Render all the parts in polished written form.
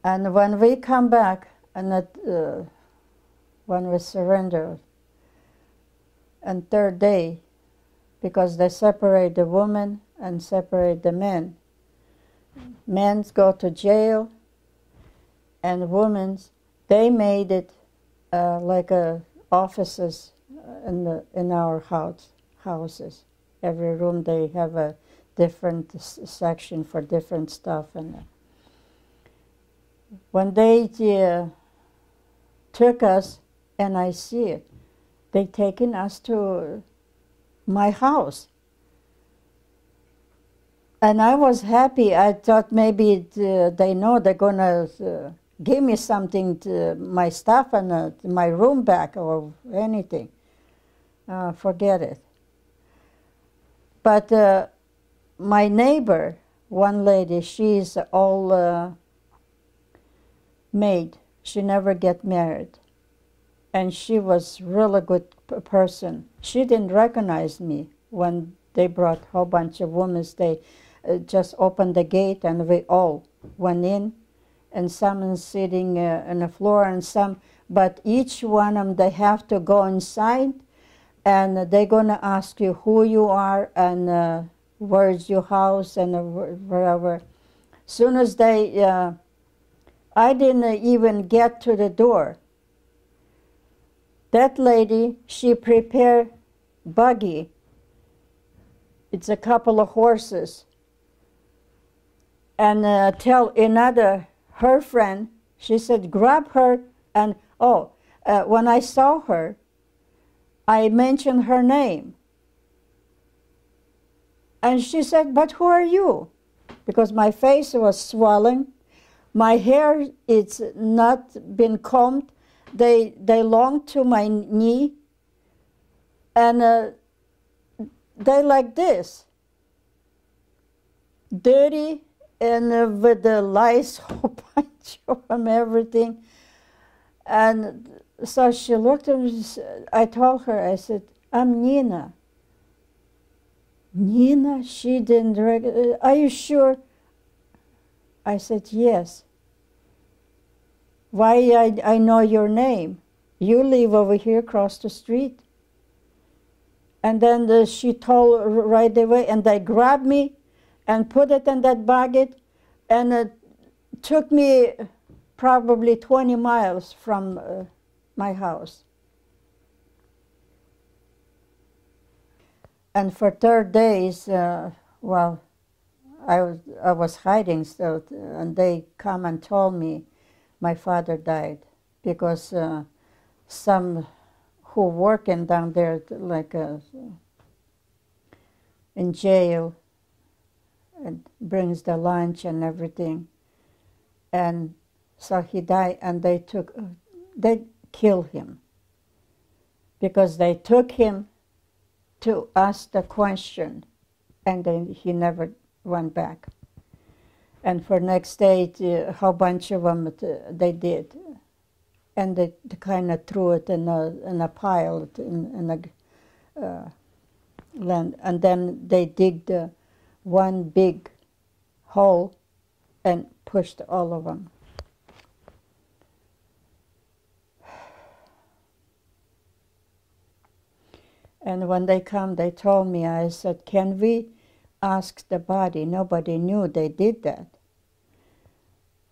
And when we come back, and when we surrender, and third day, because they separate the women and separate the men. Men go to jail, and women, they made it like offices in our houses. Every room they have a different section for different stuff. And when they took us, and I see it, they taken us to my house. And I was happy. I thought maybe they know they're going to give me something, my stuff and my room back or anything. Forget it. But my neighbor, one lady, she's all maid. She never get married. And she was really good person. She didn't recognize me when they brought a whole bunch of women. They just opened the gate and we all went in, and some sitting on the floor and some, but each one of them, they have to go inside, and they're going to ask you who you are and where's your house and wherever. Soon as they, I didn't even get to the door. That lady, she prepared buggy. It's a couple of horses. And tell another, her friend, she said, grab her. And when I saw her, I mentioned her name. And she said, but who are you? Because my face was swollen. My hair, it's not been combed. They long to my knee. And they like this. Dirty and with the lice, whole bunch of them, everything. And so she looked at me, I told her, I said, I'm Nina. Nina? She didn't recognize. Are you sure? I said, yes. Why I know your name? You live over here across the street. And then she told right away, and they grabbed me and put it in that bucket, and it took me probably 20 miles from my house. And for 3 days, well, I was hiding still, and they come and told me my father died because some who working down there, like in jail, and brings the lunch and everything, and so he died, and they killed him because they took him to ask the question, and then he never went back. And for next day, a whole bunch of them they did, and they kind of threw it in a pile in the land, and then they digged one big hole and pushed all of them. And when they come, they told me, I said, can we ask the body? Nobody knew they did that.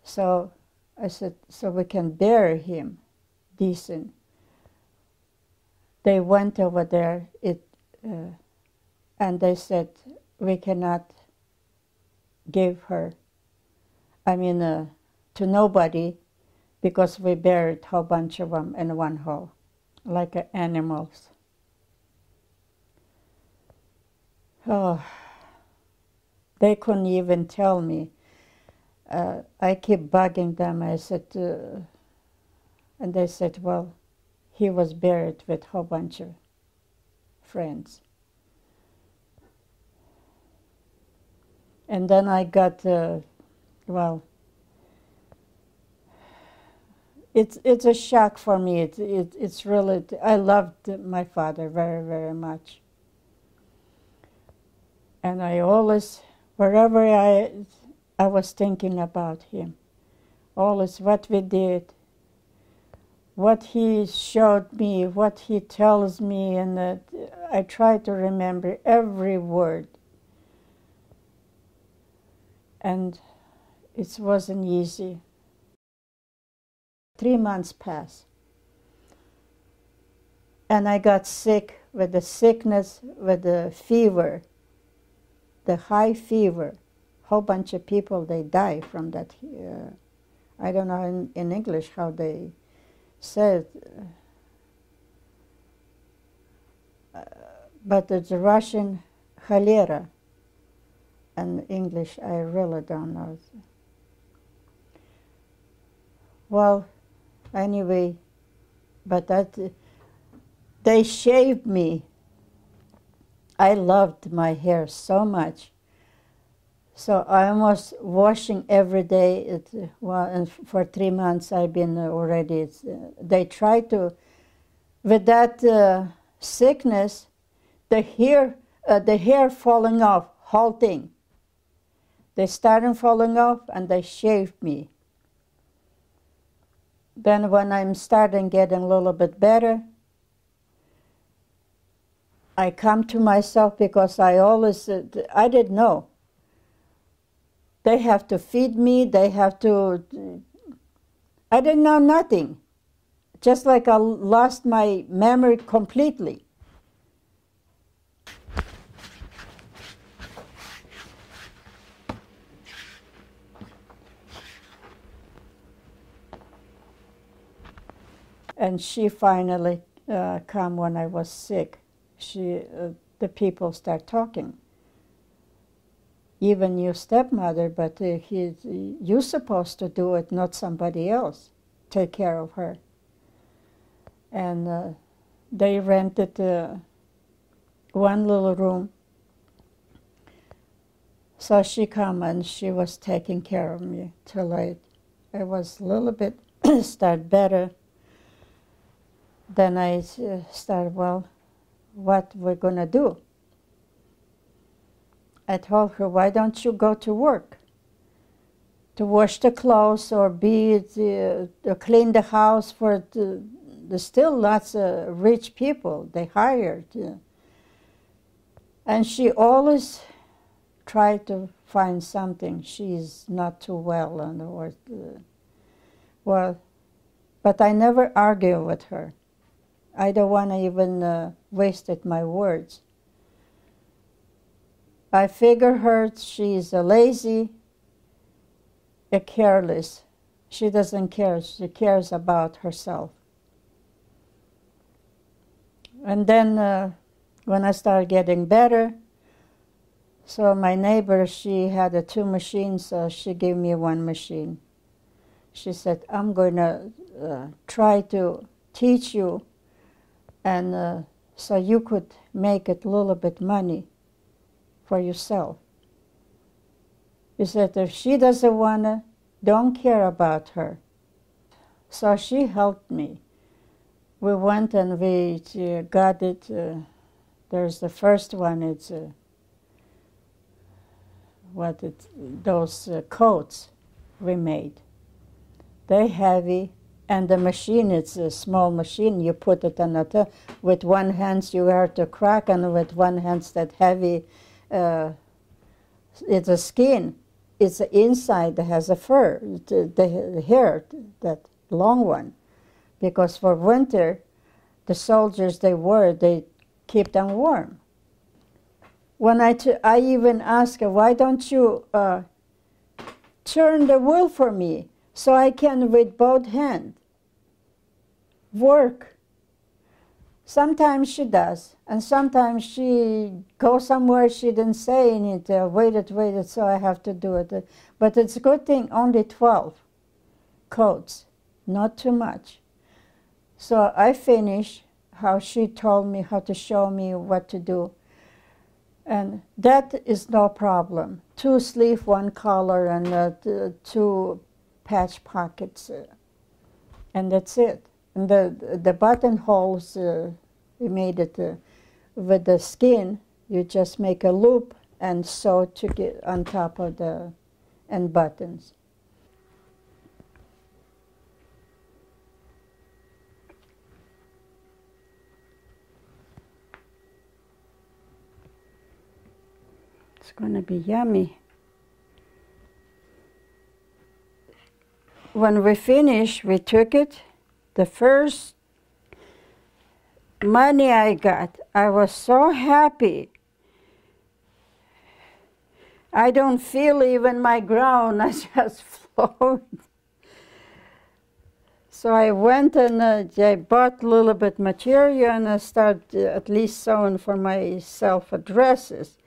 So I said, so we can bury him decent. They went over there, and they said, we cannot give her, to nobody, because we buried a whole bunch of them in one hole, like animals. Oh, they couldn't even tell me. I keep bugging them. I said, and they said, well, he was buried with a whole bunch of friends. And then I got, well, it's a shock for me. It's really, I loved my father very, very much. And I always, wherever I was thinking about him, all is what we did, what he showed me, what he tells me, and I try to remember every word. And it wasn't easy. 3 months passed. And I got sick with the sickness, with the fever, the high fever. Whole bunch of people, they die from that. I don't know in English how they said, but it's Russian cholera. And English, I really don't know. Well, anyway, but they shaved me. I loved my hair so much. So I was washing every day. And for 3 months I've been already. They tried to, with that sickness, the hair falling off, whole thing. They started falling off and they shaved me. Then when I'm starting getting a little bit better, I come to myself because I didn't know. They have to feed me, they have to, I didn't know nothing. Just like I lost my memory completely. And she finally come when I was sick. The people start talking. Even your stepmother, but you're supposed to do it, not somebody else. Take care of her. And they rented one little room. So she come and she was taking care of me till I was a little bit start better. Then I started, well, what we're going to do? I told her, why don't you go to work? To wash the clothes or to clean the house for there's still lots of rich people they hired. And she always tried to find something. She's not too well. But I never argue with her. I don't want to even waste my words. I figure her, she's lazy, careless. She doesn't care. She cares about herself. And then when I started getting better, so my neighbor, she had 2 machines, so she gave me 1 machine. She said, I'm going to try to teach you, and so you could make a little bit money for yourself. He said, if she doesn't want to, don't care about her. So she helped me. We went and we got it. There's the first one, it's those coats we made. They're heavy, and the machine, it's a small machine. You put it on with one hand you have to crack, and with one hand that heavy, it's a skin. It's inside that has a fur, the hair, that long one. Because for winter, the soldiers, they keep them warm. When I even asked her, why don't you turn the wheel for me so I can, with both hands, work? Sometimes she does, and sometimes she goes somewhere she didn't say anything, waited, so I have to do it. But it's a good thing, only 12 coats, not too much. So I finished how she told me, how to show me what to do. And that is no problem. 2 sleeves, 1 collar, and 2 patch pockets, and that's it. And the buttonholes, we made it with the skin. You just make a loop and sew to get on top of and buttons. It's gonna be yummy. When we finished, we took it. The first money I got, I was so happy. I don't feel even my ground, I just float. So I went and I bought a little bit material and I started at least sewing for myself dresses.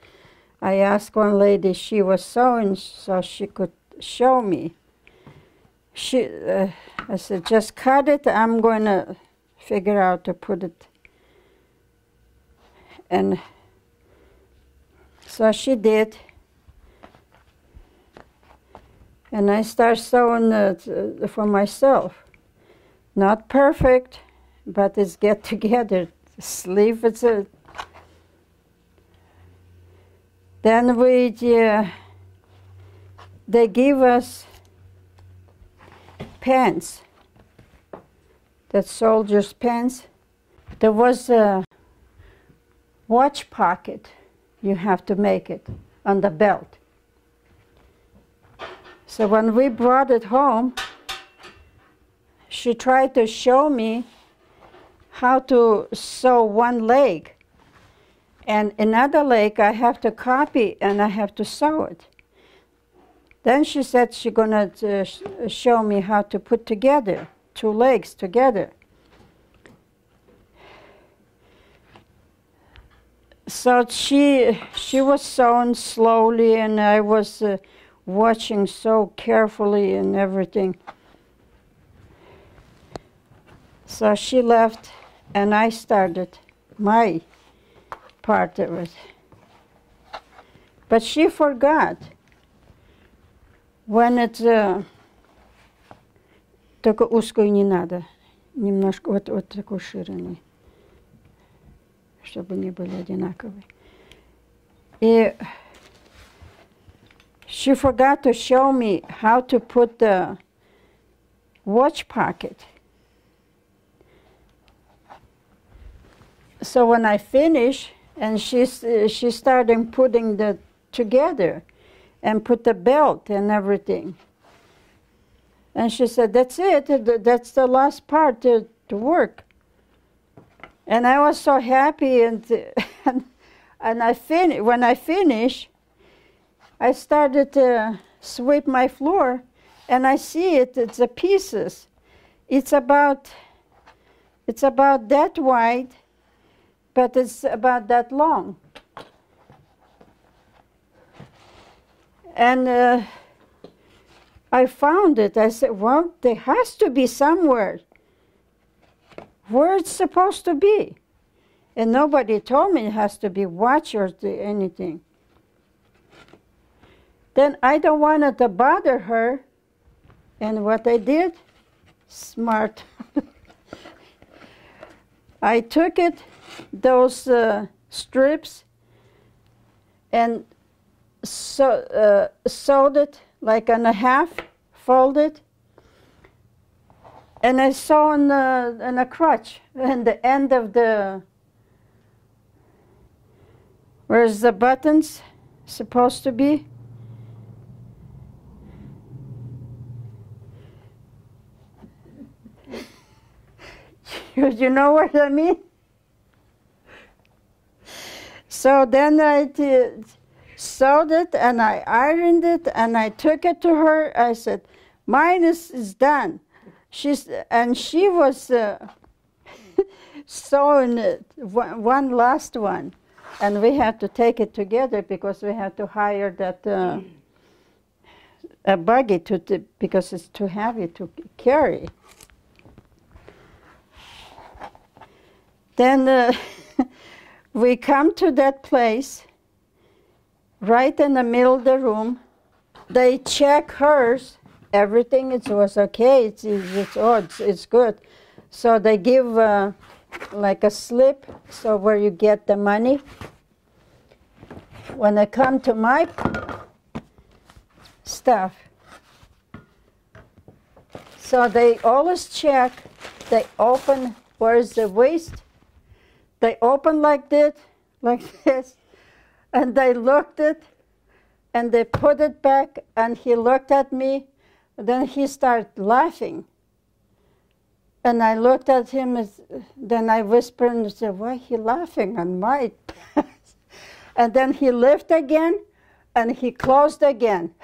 I asked one lady, she was sewing so she could show me. I said, just cut it, I'm going to figure out to put it. And so she did. And I started sewing for myself. Not perfect, but it's get together. The sleeve, it's a... Then they give us pants, that soldier's pants. There was a watch pocket, you have to make it, on the belt. So when we brought it home, she tried to show me how to sew one leg. And another leg I have to copy and I have to sew it. Then she said she's gonna show me how to put together, two legs together. So she was sewing slowly and I was watching so carefully and everything. So she left and I started my part of it. But she forgot. When it's... Только узкую не надо. Немножко вот такой ширины. Чтобы не были одинаковые. И she forgot to show me how to put the watch pocket. So when I finished, and she started putting the together and put the belt and everything. And she said, that's it, that's the last part to work. And I was so happy, and when I finished, I started to sweep my floor, and I see it's the pieces. It's about that wide, but it's about that long. And I found it. I said, well, there has to be somewhere where it's supposed to be. And nobody told me it has to be watch or anything. Then I don't want to bother her. And what I did, smart. I took it, those strips, and sewed it like on a half, folded, and I sew on a crotch, and the end of the, where's the buttons supposed to be? You know what I mean? So then I sewed it and I ironed it and I took it to her. I said, mine is done. She was sewing it, one last one. And we had to take it together because we had to hire that a buggy because it's too heavy to carry. Then we come to that place, right in the middle of the room. They check hers, everything was okay, it's good. So they give like a slip, so where you get the money. When I come to my stuff, so they always check, they open, where's the waist? They opened like this, and they looked it, And they put it back, and he looked at me. Then he started laughing. And I looked at him, then I whispered and said, why he laughing on my pants? And then he lifted again, and he closed again.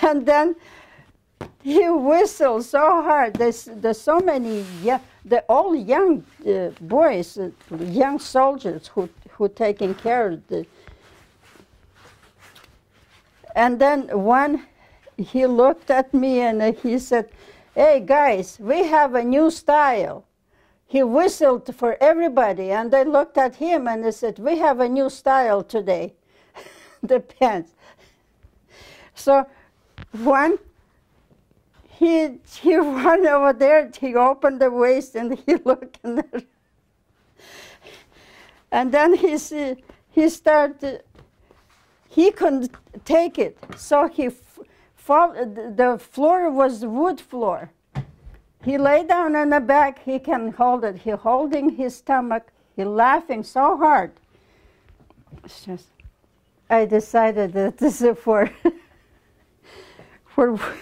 And then he whistled so hard. There's so many, they're all young boys, young soldiers who taking care of the. And then one, he looked at me and he said, hey guys, we have a new style. He whistled for everybody, and they looked at him and they said, we have a new style today, the pants. So one, he ran over there, he opened the waist and he looked in there. And then he started, he couldn't take it. So the floor was wood floor. He lay down on the back, he can hold it. He holding his stomach, he laughing so hard. It's just, I decided that this is for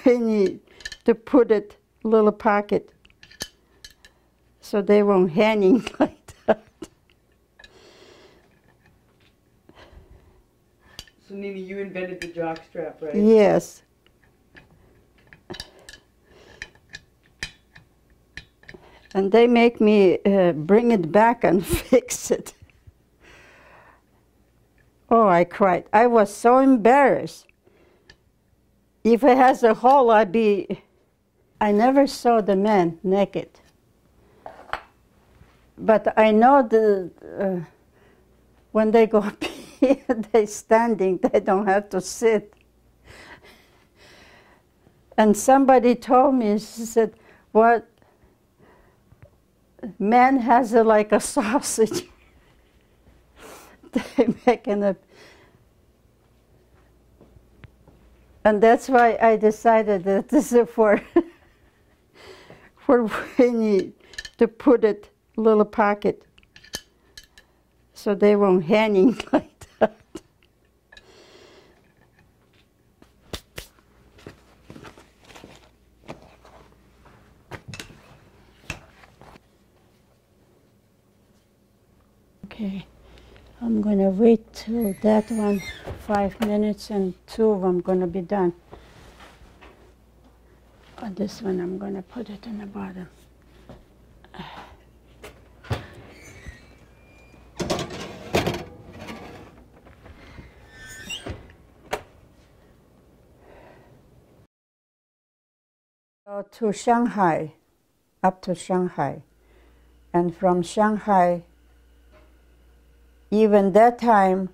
Winnie to put it little pocket so they won't hanging like that. So Nina, you invented the jock strap, right? Yes. And they make me bring it back and fix it. Oh, I cried. I was so embarrassed. If it has a hole, I never saw the man naked. But I know when they go pee, they're standing, they don't have to sit. And somebody told me, she said, what? Man has it like a sausage. They making it. And that's why I decided that this is for Winnie to put it little pocket so they won't hanging like that. Okay, I'm going to wait till that one 5 minutes and 2 of them going to be done. On this one I'm going to put it in the bottom. So to Shanghai, up to Shanghai, and from Shanghai, even that time,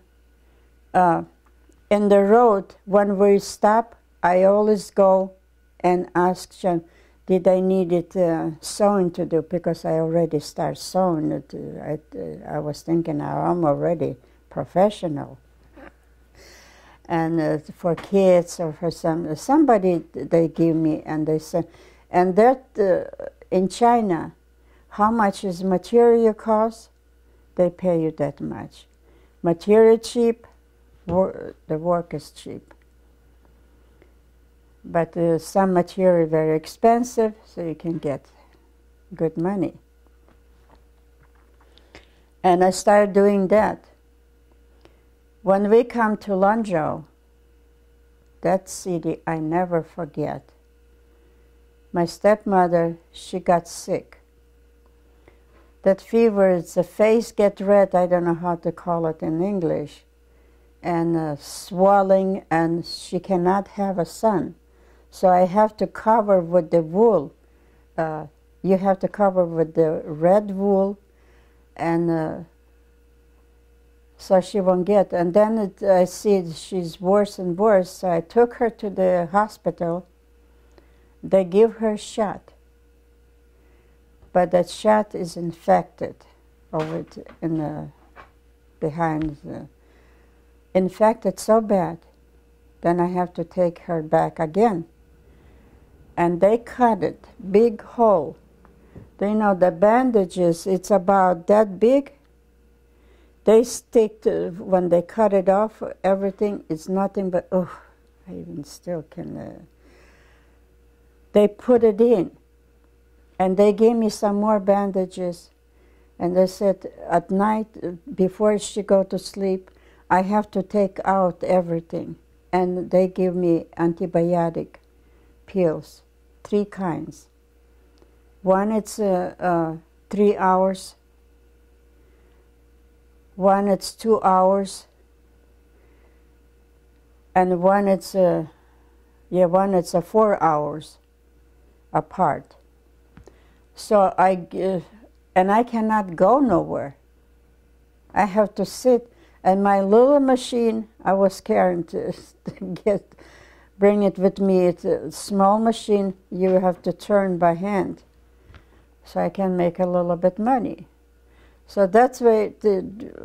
in the road, when we stop, I always go and ask John, did I need it sewing to do? Because I already started sewing it. I was thinking, I'm already professional. And for kids or for somebody they give me, and they say, and that in China, how much is material cost? They pay you that much. Material cheap, the work is cheap. But some material very expensive, so you can get good money. And I started doing that. When we come to Lanzhou, that city I never forget. My stepmother, she got sick. That fever, the face get red, I don't know how to call it in English, and swelling, and she cannot have a son. So I have to cover with the wool. You have to cover with the red wool, and so she won't get. And then I see she's worse and worse, so I took her to the hospital. They give her a shot. But that shot is infected over in the behind the infected so bad. Then I have to take her back again. And they cut it, big hole. They know the bandages, it's about that big, They stick to, when they cut it off, everything is nothing but, oh, I even still can. They put it in, and they gave me some more bandages, and they said at night, before she go to sleep, I have to take out everything. And they give me antibiotic pills, 3 kinds. One it's 3 hours, one it's 2 hours, and one it's 4 hours apart. So and I cannot go nowhere. I have to sit, and my little machine I was carrying to bring it with me. It's a small machine you have to turn by hand, so I can make a little bit money. So that's why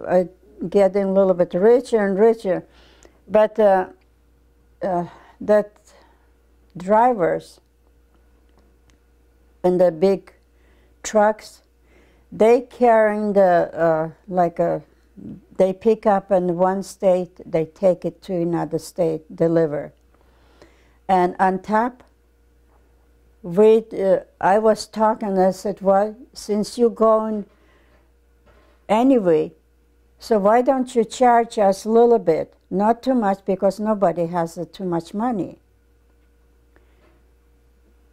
I getting a little bit richer and richer. But that drivers in the big trucks, they carrying the they pick up in one state, they take it to another state, deliver. And on top, I was talking, I said, well, since you're going anyway, so why don't you charge us a little bit? Not too much, because nobody has too much money.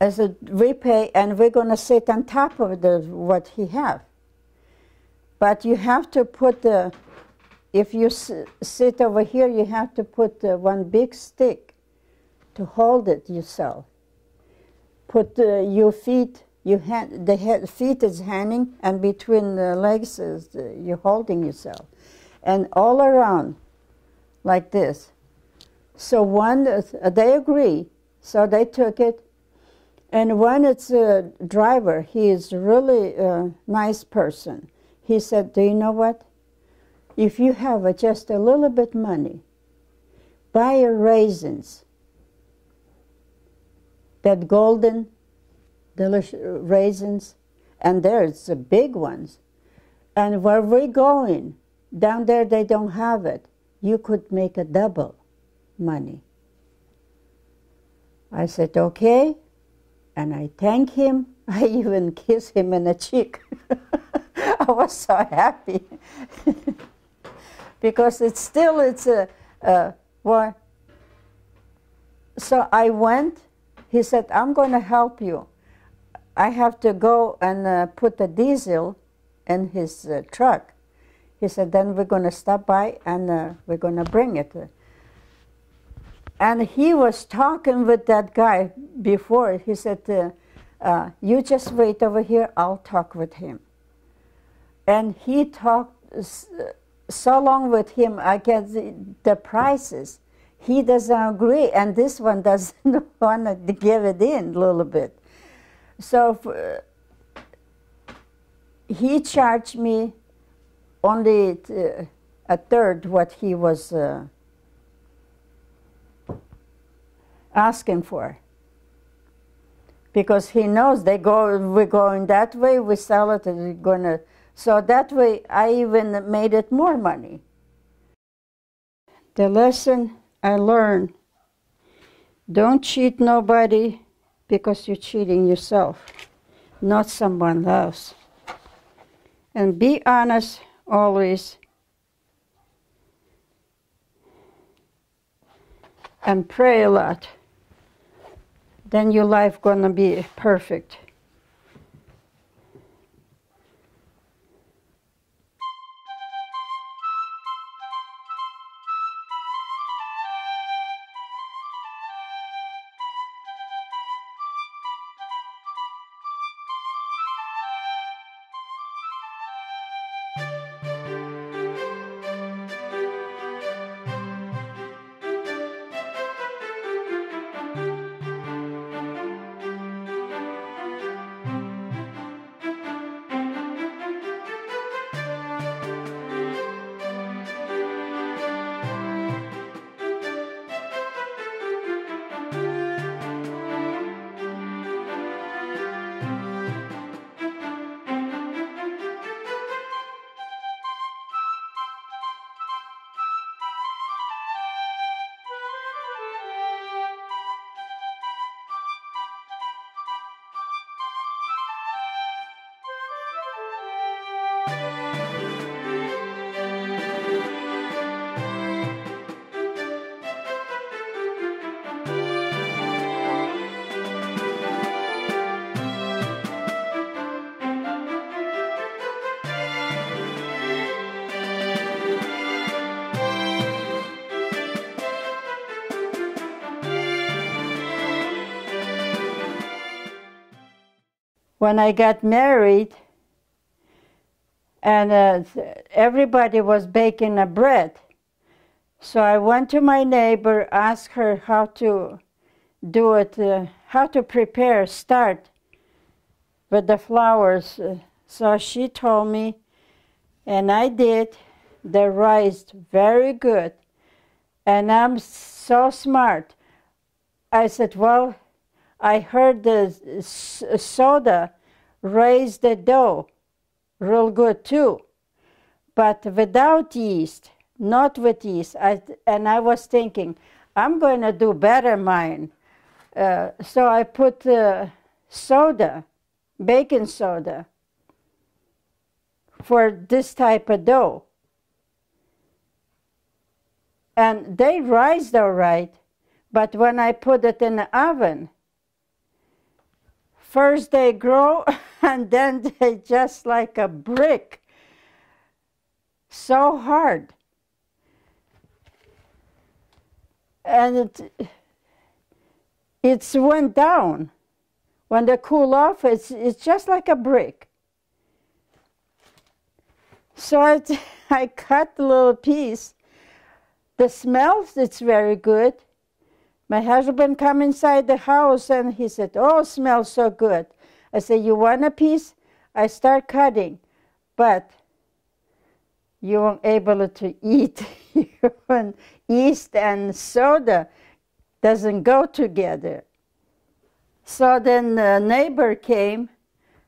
I said, we pay, and we're going to sit on top of what he have. But you have to put if you sit over here, you have to put one big stick to hold it yourself. Put your feet, the feet is hanging, and between the legs is you're holding yourself. And all around, like this. So they agree, so they took it. And when it's a driver, he is really a nice person. He said, do you know what? If you have just a little bit money, buy raisins, that golden, delicious raisins, and there's the big ones. And where we're going, down there they don't have it. You could make a double money. I said, okay. And I thank him. I even kiss him in the cheek. I was so happy. Because it's well. So I went. He said, I'm going to help you. I have to go and put the diesel in his truck. He said, then we're going to stop by and we're going to bring it. And he was talking with that guy before. He said, you just wait over here, I'll talk with him. And he talked so long with him, I get the prices. He doesn't agree, and this one doesn't want to give it in a little bit. So he charged me only a third what he was asking for, because he knows we're going that way, we sell it, and we're gonna. So that way, I even made it more money. The lesson I learned: don't cheat nobody, because you're cheating yourself, not someone else. And be honest always. And pray a lot. Then your life gonna be perfect. When I got married, and everybody was baking a bread, so I went to my neighbor, asked her how to do it, how to start with the flours. So she told me, and I did. They rised very good, and I'm so smart. I said, well, I heard the soda raise the dough real good too, but without yeast, not with yeast. And I was thinking, I'm going to do better mine. So I put soda, baking soda, for this type of dough. And they rise all right, but when I put it in the oven, first they grow, and then they just like a brick. So hard. And it's went down. When they cool off, it's just like a brick. So I cut a little piece. The smell, it's very good. My husband come inside the house and he said, oh, it smells so good. I said, you want a piece? I start cutting, but you won't able to eat. Yeast and soda doesn't go together. So then the neighbor came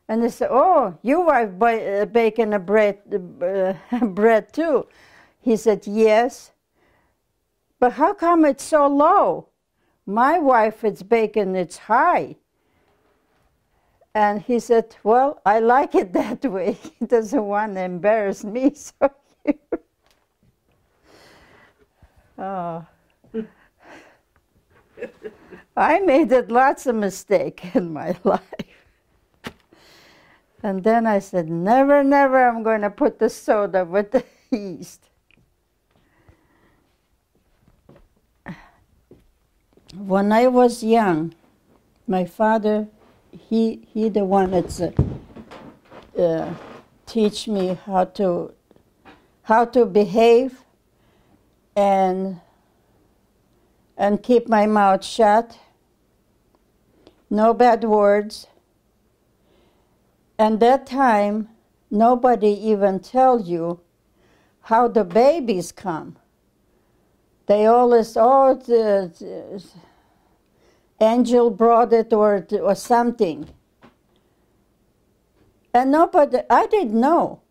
and they said, oh, your wife baking a bread too. He said, yes. But how come it's so low? My wife is baking, it's high. And he said, well, I like it that way. He doesn't want to embarrass me. So oh. I made lots of mistakes in my life. And then I said, never, never I'm going to put the soda with the yeast. When I was young, my father, he the one that's teach me how to behave and keep my mouth shut, no bad words. And that time, nobody even tell you how the babies come. They always, oh, the angel brought it or something. And nobody, I didn't know.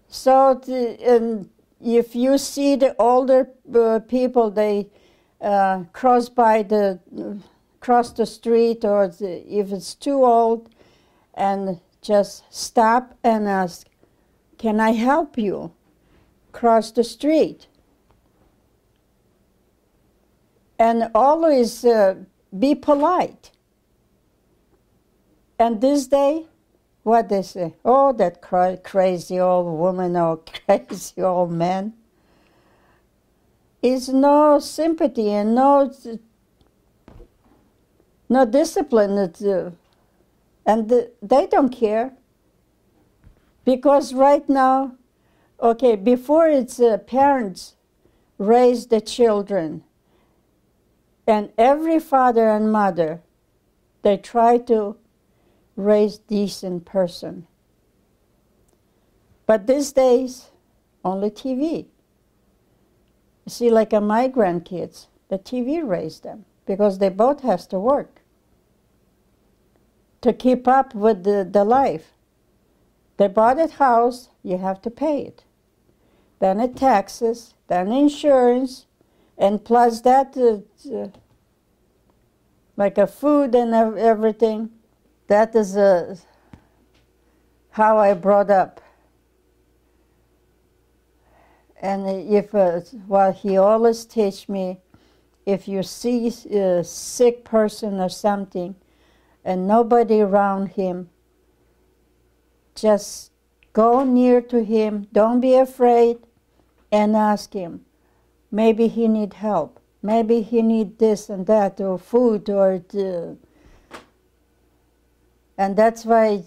So and if you see the older people, they cross the street, or if it's too old, and just stop and ask, can I help you? Cross the street. And always be polite. And this day, what they say? Oh, that crazy old woman or crazy old man. Is no sympathy and no discipline. And they don't care. Because right now, okay, before it's parents raise the children, and every father and mother, they try to raise decent person. But these days, only TV. You see, like my grandkids, the TV raised them because they both has to work to keep up with the life. They bought a house, you have to pay it. Then it taxes, then insurance, and plus that, like a food and everything. That is how I brought up. And if, well, he always teach me, if you see a sick person or something, and nobody around him, just go near to him, don't be afraid, and ask him. Maybe he need help. Maybe he need this and that, or food, or... and that's why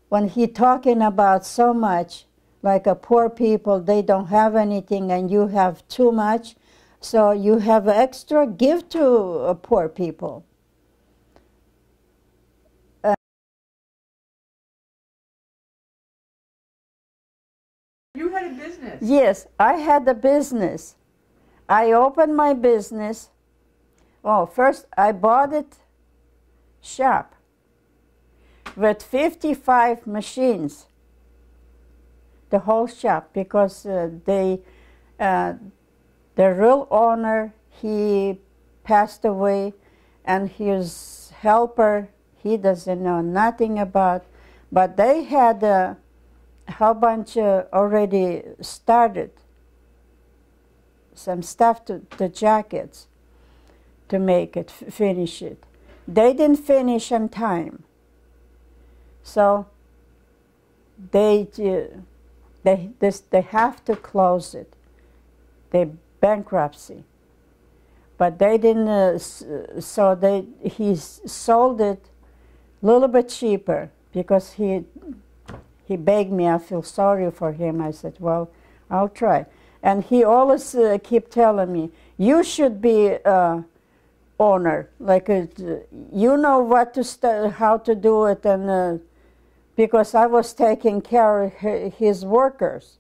when he talking about so much, like poor people, they don't have anything and you have too much, so you have extra, give to poor people. You had a business. Yes, I had a business. I opened my business. Oh, first I bought it shop with 55 machines. The whole shop, because the real owner, he passed away, and his helper, he doesn't know nothing about, but they had a whole bunch already started, some stuff to the jackets to make it, finish it. They didn't finish on time, so they have to close it. They bankruptcy, but they didn't. So he sold it a little bit cheaper because he begged me. I feel sorry for him. I said, well, I'll try. And he always keep telling me, you should be owner. Like you know what to how to do it, and. Because I was taking care of his workers,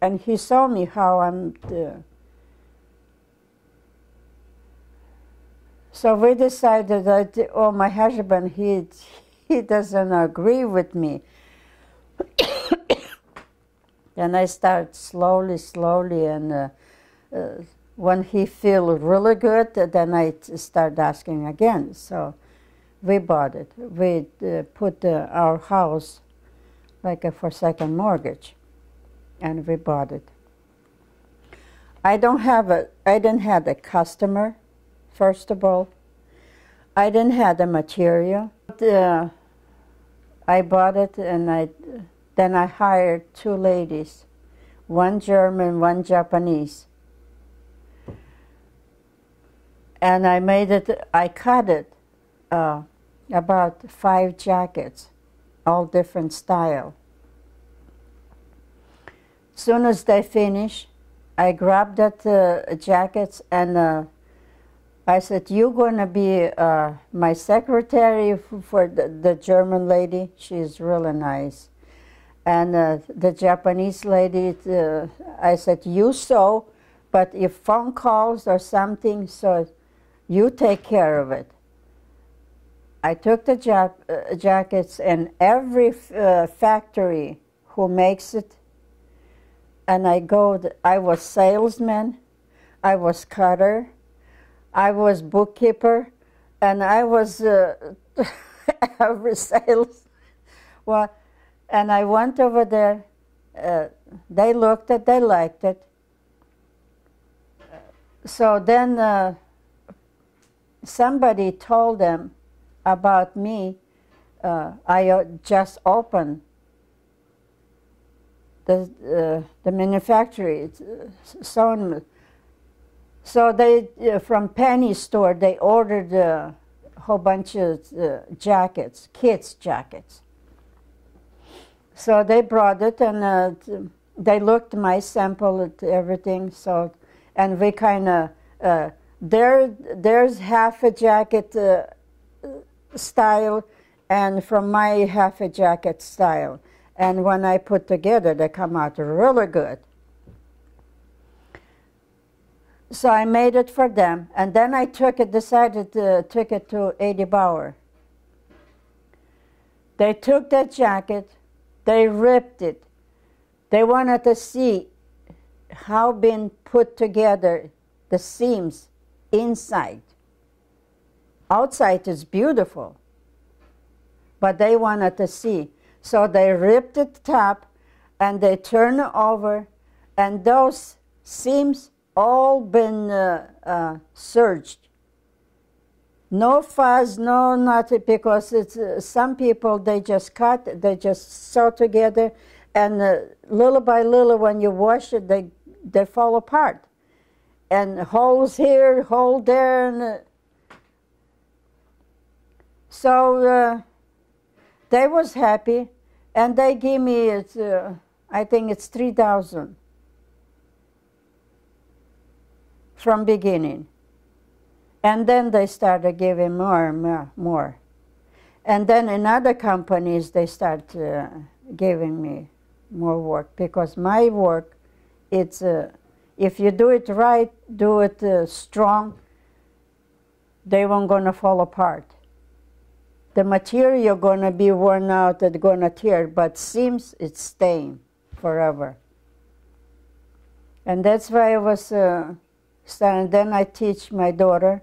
and he saw me how I'm. So we decided that, oh, my husband, he doesn't agree with me. And I start slowly, and when he feels really good, then I start asking again. So. We bought it. We put our house like for second mortgage, and we bought it. I didn't have a customer, first of all. I didn't have the material. But, I bought it, and then I hired 2 ladies, one German, one Japanese. And I made it, I cut it. About 5 jackets, all different style. Soon as they finish, I grabbed that jackets, and I said, "You're gonna be my secretary for the German lady. She's really nice." And the Japanese lady, I said, "You sew, but if phone calls or something, so you take care of it." I took the jackets, and every factory who makes it, and I was salesman, I was cutter, I was bookkeeper, and I was every sales. Well, and I went over there. They looked at, they liked it. So then somebody told them about me. I just opened the manufacturing. So they from penny store they ordered a whole bunch of jackets, kids' jackets. So they brought it, and they looked my sample at everything. So, and we kind of there's half a jacket style, and from my half a jacket style, and when I put together, they come out really good. So I made it for them, and then I decided to take it to Eddie Bauer. They took that jacket, they ripped it. They wanted to see how been put together, the seams inside. Outside is beautiful, but they wanted to see. So they ripped the top, and they turned it over, and those seams all been serged. No fuzz, no nothing, because it's some people, they just cut, they just sew together, and little by little, when you wash it, they fall apart. And holes here, hole there, and so they was happy, and they give me, I think it's 3,000 from beginning. And then they started giving more. And then in other companies, they start giving me more work, because my work, it's, if you do it right, do it strong, they won't gonna fall apart. The material gonna be worn out, it's gonna tear, but seams, it's staying forever. And that's why I was starting. Then I teach my daughter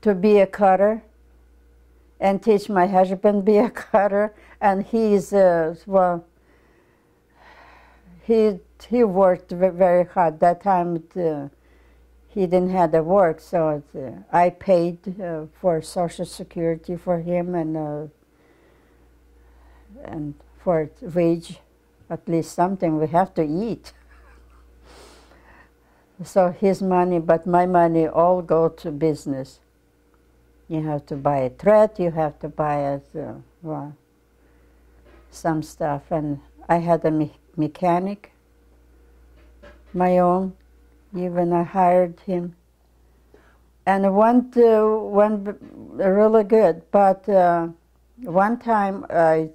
to be a cutter, and teach my husband be a cutter, and he's, well, he worked very hard. That time he didn't have the work, so I paid for Social Security for him, and for wage, at least something we have to eat. So his money, but my money all go to business. You have to buy a thread, you have to buy well, some stuff, and I had a mechanic, my own. Even I hired him, and it went really good. But one time I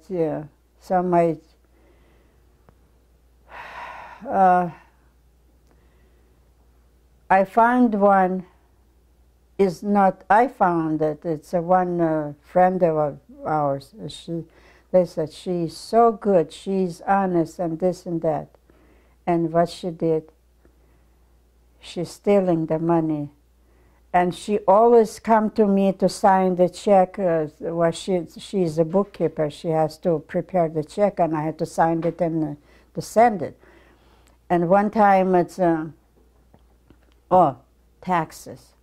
found one. Is not I found it. It's one friend of ours. They said she's so good. She's honest and this and that. And what she did, she's stealing the money, and she always come to me to sign the check. Well, she's a bookkeeper. She has to prepare the check, and I have to sign it and to send it. And one time it's taxes.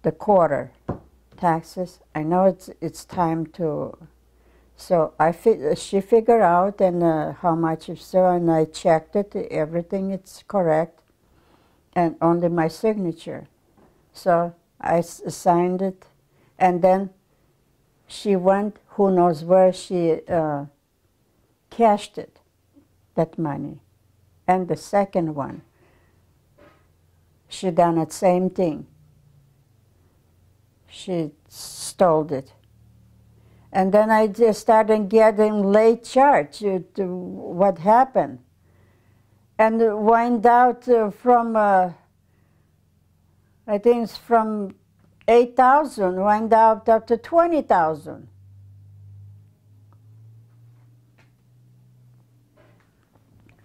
The quarter taxes. I know it's time to. So she figured out and how much is so, and I checked it. Everything it's correct, and only my signature. So I signed it, and then she went. Who knows where she cashed it, that money, and the second one. She done the same thing. She stole it. And then I just started getting late charge to what happened. And wind out from, I think it's from 8,000, wind out up to 20,000.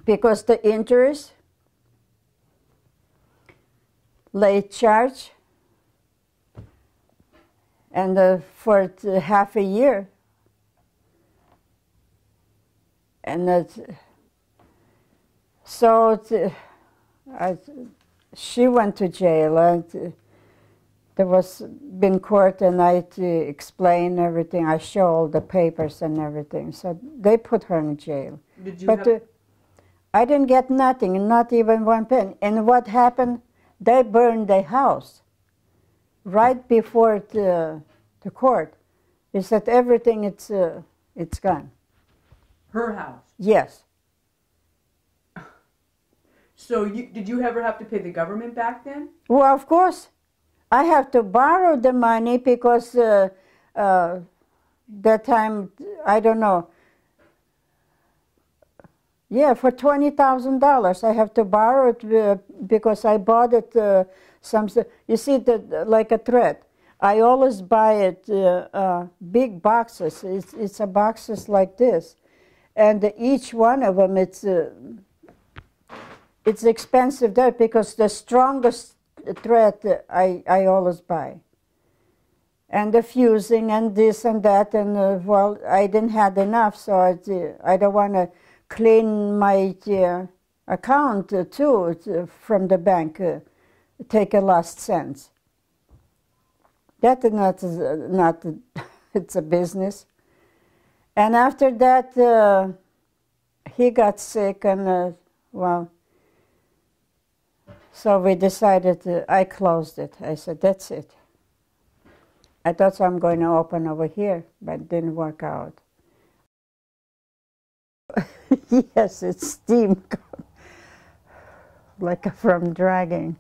Because the interest, late charge, and for half a year. And she went to jail, and there was been court, and I explained everything. I show all the papers and everything. So they put her in jail. Did you but I didn't get nothing, not even one penny. And what happened? They burned the house right before the court. They said everything, it's gone. Her house? Yes. So did you ever have to pay the government back then? Well, of course. I have to borrow the money because that time, I don't know. Yeah, for $20,000 I have to borrow it because I bought it you see, like a thread. I always buy it big boxes. It's a boxes like this, and each one of them it's expensive there because the strongest thread I always buy. and the fusing and this and that, and well, I didn't have enough, so I don't want to clean my account too from the bank, take a last cents. That is not it's a business. And after that, he got sick, and well, so we decided, I closed it. I said, that's it. I thought I'm going to open over here, but it didn't work out. Yes, it's steam, like from dragging.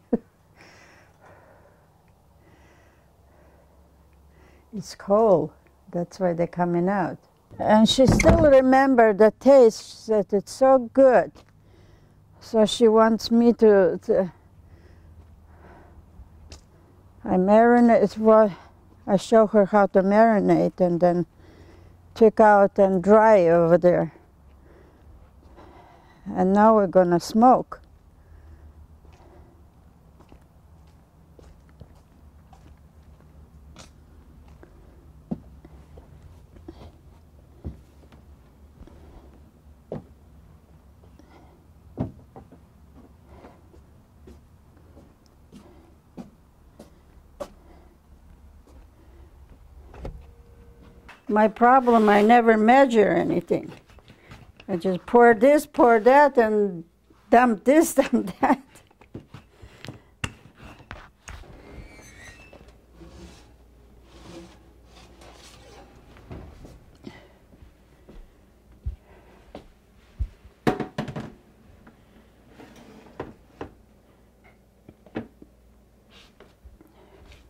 It's cold, that's why they're coming out. And she still remembers the taste. She said it's so good. So she wants me to I marinate. Well, I show her how to marinate and then take out and dry over there. And now we're gonna smoke. My problem, I never measure anything. I just pour this, pour that, and dump this, dump that.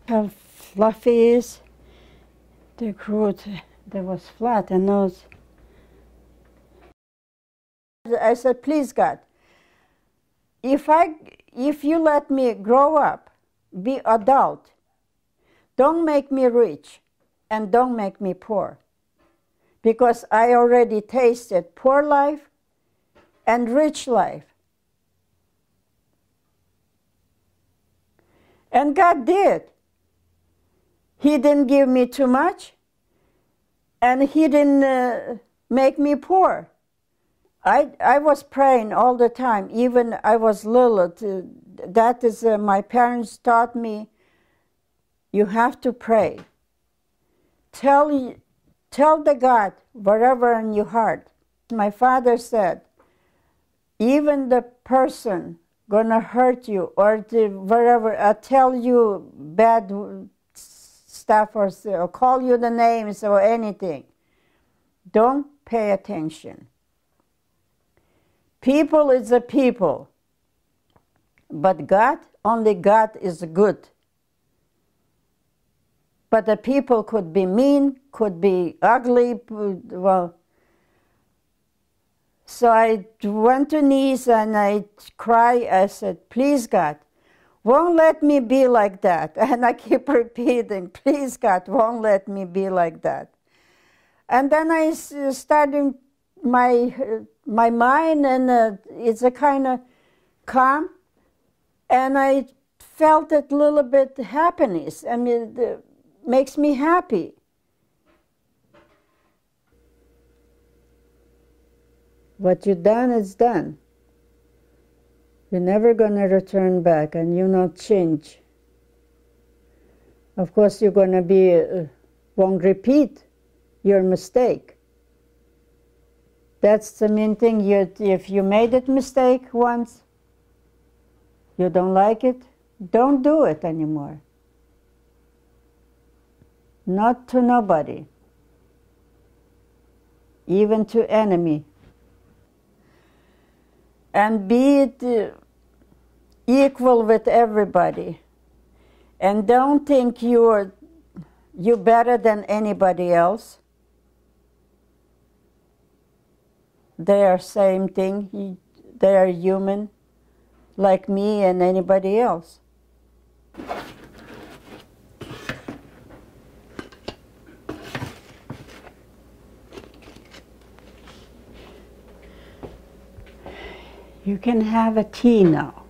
How fluffy is the fruit that was flat, and those. I said, please God, if you let me grow up, be adult, don't make me rich and don't make me poor, because I already tasted poor life and rich life. And God did. He didn't give me too much, and He didn't make me poor. I was praying all the time, even I was little. That is, my parents taught me, you have to pray. Tell the God whatever in your heart. My father said, even the person gonna hurt you or whatever, tell you bad stuff or call you the names or anything, don't pay attention. People is a people, but God, only God is good. But the people could be mean, could be ugly, well. So I went to knees and I cried. I said, please God, won't let me be like that. And I keep repeating, please God, won't let me be like that. And then I started my mind, and it's a kind of calm, and I felt a little bit happiness. I mean, it makes me happy. What you've done is done. You're never going to return back, and you not change. Of course, you're going to won't repeat your mistake. That's the main thing. If you made a mistake once, you don't like it, don't do it anymore. Not to nobody, even to enemy. And be equal with everybody. And don't think you're better than anybody else. They are same thing. They are human, like me and anybody else. You can have a tea now.